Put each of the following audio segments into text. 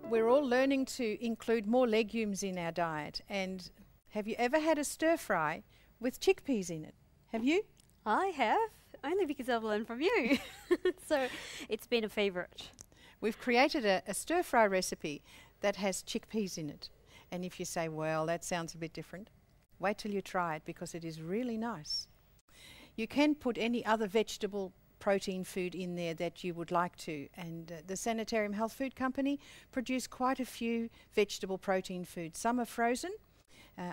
We're all learning to include more legumes in our diet. And have you ever had a stir fry with chickpeas in it? Have you? I have, only because I've learned from you. So it's been a favourite. We've created a stir fry recipe that has chickpeas in it. And if you say, well, that sounds a bit different, wait till you try it because it is really nice. You can put any other vegetable protein food in there that you would like to, and the Sanitarium Health Food Company produce quite a few vegetable protein foods. Some are frozen.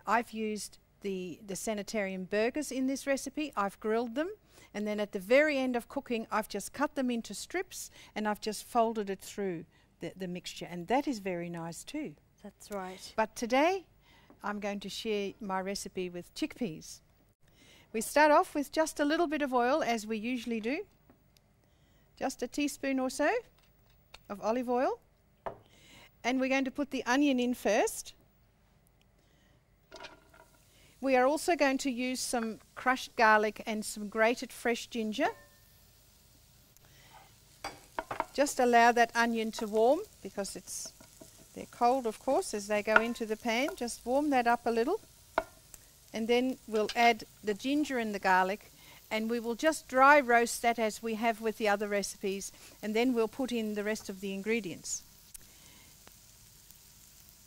I've used the Sanitarium burgers in this recipe. I've grilled them, and then at the very end of cooking I've just cut them into strips and I've just folded it through the mixture, and that is very nice too. That's right. But today I'm going to share my recipe with chickpeas. We start off with just a little bit of oil, as we usually do. Just a teaspoon or so of olive oil. And we're going to put the onion in first. We are also going to use some crushed garlic and some grated fresh ginger. Just allow that onion to warm because they're cold, of course, as they go into the pan. Just warm that up a little. And then we'll add the ginger and the garlic, and we will just dry roast that as we have with the other recipes, and then we'll put in the rest of the ingredients.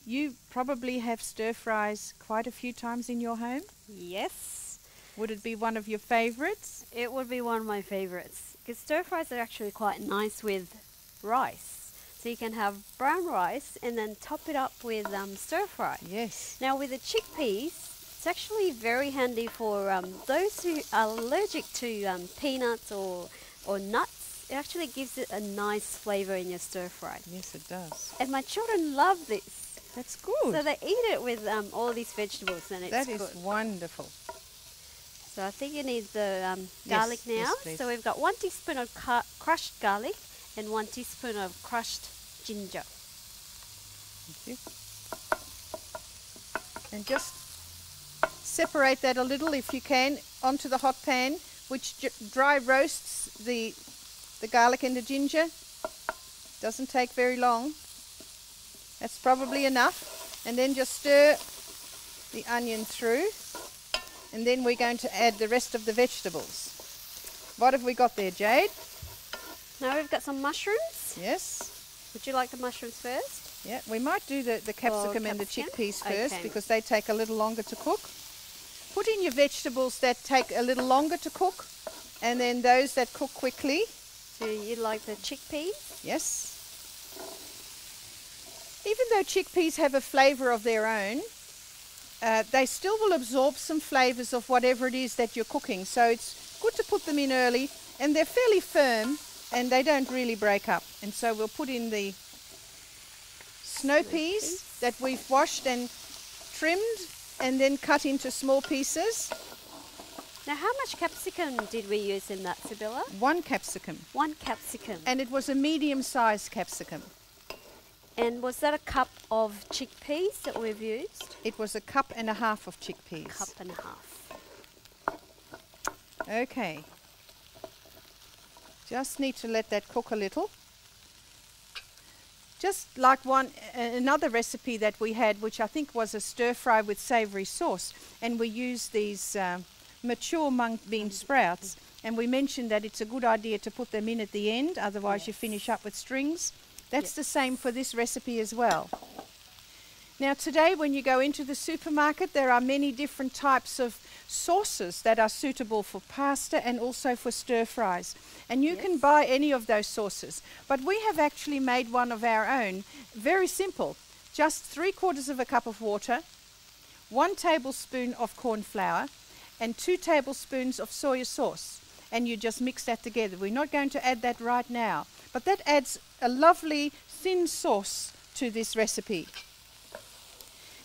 You probably have stir fries quite a few times in your home. Yes. Would it be one of your favourites? It would be one of my favourites, because stir fries are actually quite nice with rice. So you can have brown rice and then top it up with stir fry. Yes. Now with the chickpeas, it's actually very handy for those who are allergic to peanuts or nuts. It actually gives it a nice flavour in your stir fry. Yes, it does. And my children love this. That's good. So they eat it with all these vegetables, and it's that good. That is wonderful. So I think you need the garlic now. Yes, so we've got 1 teaspoon of crushed garlic and 1 teaspoon of crushed ginger. Thank you. And just separate that a little, if you can, onto the hot pan, which dry roasts the garlic and the ginger. Doesn't take very long. That's probably enough. And then just stir the onion through, and then we're going to add the rest of the vegetables. What have we got there, Jade? Now we've got some mushrooms. Yes. Would you like the mushrooms first? Yeah, we might do the capsicum and the chickpeas first, okay, because they take a little longer to cook. Put in your vegetables that take a little longer to cook, and then those that cook quickly. So you like the chickpeas? Yes. Even though chickpeas have a flavour of their own, they still will absorb some flavours of whatever it is that you're cooking. So it's good to put them in early, and they're fairly firm and they don't really break up. And so we'll put in the snow peas that we've washed and trimmed and then cut into small pieces. Now how much capsicum did we use in that, Sibilla? 1 capsicum. 1 capsicum. And it was a medium-sized capsicum. And was that a cup of chickpeas that we've used? It was a cup and a half of chickpeas. Cup and a half. Okay. Just need to let that cook a little. Just like another recipe that we had, which I think was a stir fry with savoury sauce, and we used these mature mung bean sprouts, and we mentioned that it's a good idea to put them in at the end, otherwise you finish up with strings. That's the same for this recipe as well. Now today when you go into the supermarket, there are many different types of sauces that are suitable for pasta and also for stir fries. And you can buy any of those sauces. But we have actually made one of our own, very simple. Just 3/4 of a cup of water, 1 tablespoon of corn flour, and 2 tablespoons of soy sauce. And you just mix that together. We're not going to add that right now, but that adds a lovely thin sauce to this recipe.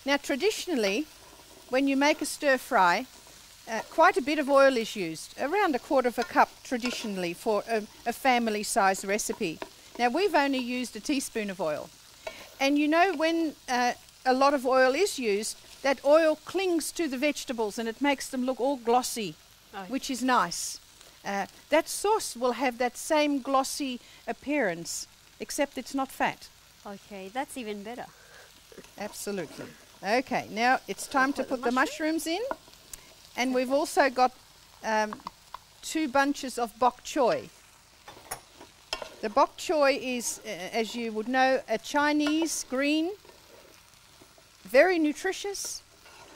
Now traditionally, when you make a stir fry, quite a bit of oil is used, around 1/4 cup traditionally for a family size recipe. Now we've only used a teaspoon of oil. And you know, when a lot of oil is used, that oil clings to the vegetables and it makes them look all glossy, which is nice. That sauce will have that same glossy appearance, except it's not fat. Okay, that's even better. Absolutely. Okay, now it's time to put the mushrooms in. And we've also got 2 bunches of bok choy. The bok choy is, as you would know, a Chinese green, very nutritious,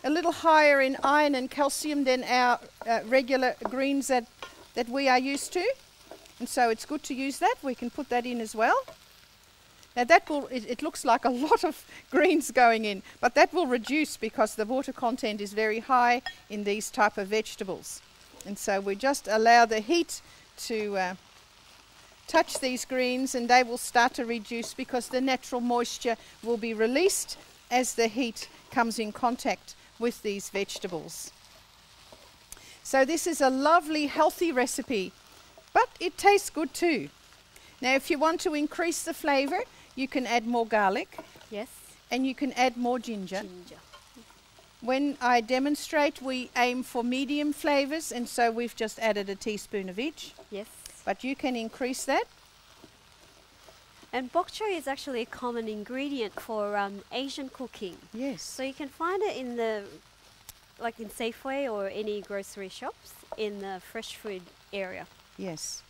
a little higher in iron and calcium than our regular greens that we are used to. And so it's good to use that. We can put that in as well. Now that will, it looks like a lot of greens going in, but that will reduce because the water content is very high in these type of vegetables. And so we just allow the heat to touch these greens, and they will start to reduce because the natural moisture will be released as the heat comes in contact with these vegetables. So this is a lovely, healthy recipe, but it tastes good too. Now if you want to increase the flavour, you can add more garlic. Yes. And you can add more ginger. When I demonstrate, we aim for medium flavours, and so we've just added a teaspoon of each. Yes. But you can increase that. And bok choy is actually a common ingredient for Asian cooking. Yes. So you can find it in the, like in Safeway or any grocery shops in the fresh food area. Yes.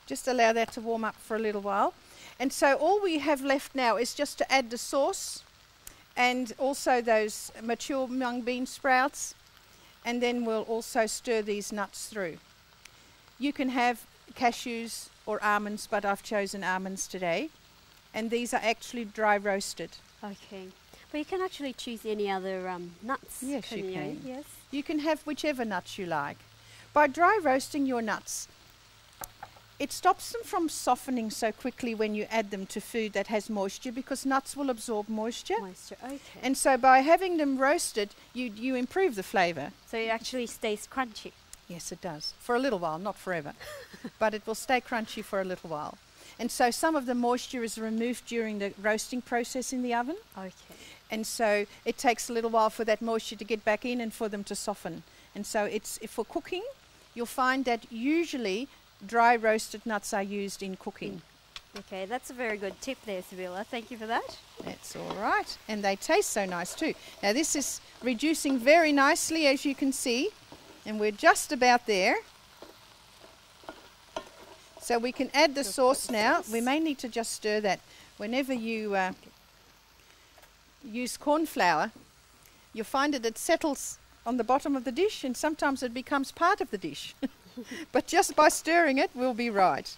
Just allow that to warm up for a little while. And so all we have left now is just to add the sauce and also those mature mung bean sprouts, and then we'll also stir these nuts through. You can have cashews or almonds, but I've chosen almonds today, and these are actually dry roasted. Okay. But you can actually choose any other nuts. Yes, you can. Yes. You can have whichever nuts you like. By dry roasting your nuts, it stops them from softening so quickly when you add them to food that has moisture, because nuts will absorb moisture. Okay. And so by having them roasted, you improve the flavour. So it actually stays crunchy. Yes, it does. For a little while, not forever. But it will stay crunchy for a little while. And so some of the moisture is removed during the roasting process in the oven. Okay. And so it takes a little while for that moisture to get back in and for them to soften. And so it's for cooking, you'll find that usually dry roasted nuts are used in cooking. Okay, that's a very good tip there, Sibilla. Thank you for that. That's all right. And they taste so nice too. Now this is reducing very nicely, as you can see. And we're just about there. So we can add the sauce now. We may need to just stir that. Whenever you use corn flour, you'll find that it settles on the bottom of the dish, and sometimes it becomes part of the dish. But just by stirring it, we'll be right.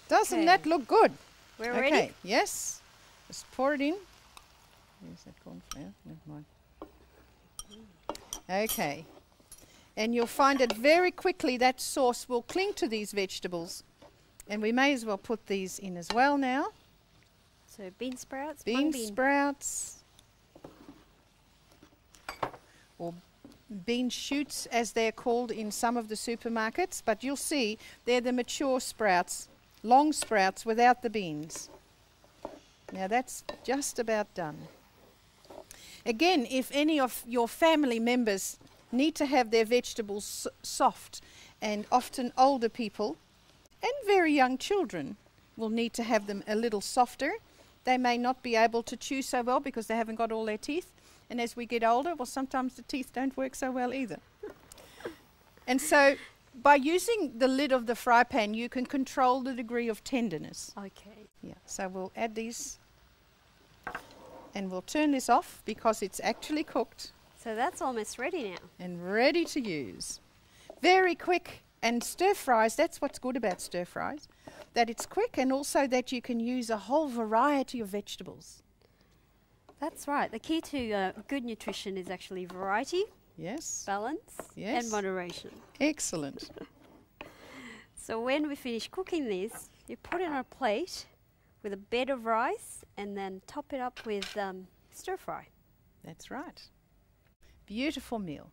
Doesn't that look good? We're ready? Yes. Just pour it in. There's that corn flour. Never mind. Okay. And you'll find that very quickly that sauce will cling to these vegetables. And we may as well put these in as well now. So bean sprouts? Bean sprouts. Or bean shoots, as they're called in some of the supermarkets. But you'll see they're the mature sprouts, long sprouts without the beans. Now that's just about done. Again, if any of your family members need to have their vegetables soft, and often older people and very young children will need to have them a little softer. They may not be able to chew so well because they haven't got all their teeth. And as we get older, well, sometimes the teeth don't work so well either. And so by using the lid of the fry pan, you can control the degree of tenderness. Okay. Yeah, so we'll add these and we'll turn this off because it's actually cooked. So that's almost ready now. And ready to use. Very quick. And stir fries, that's what's good about stir fries, that it's quick and also that you can use a whole variety of vegetables. That's right. The key to good nutrition is actually variety, yes, balance, yes, and moderation. Excellent. So when we finish cooking this, you put it on a plate with a bed of rice and then top it up with stir fry. That's right. Beautiful meal.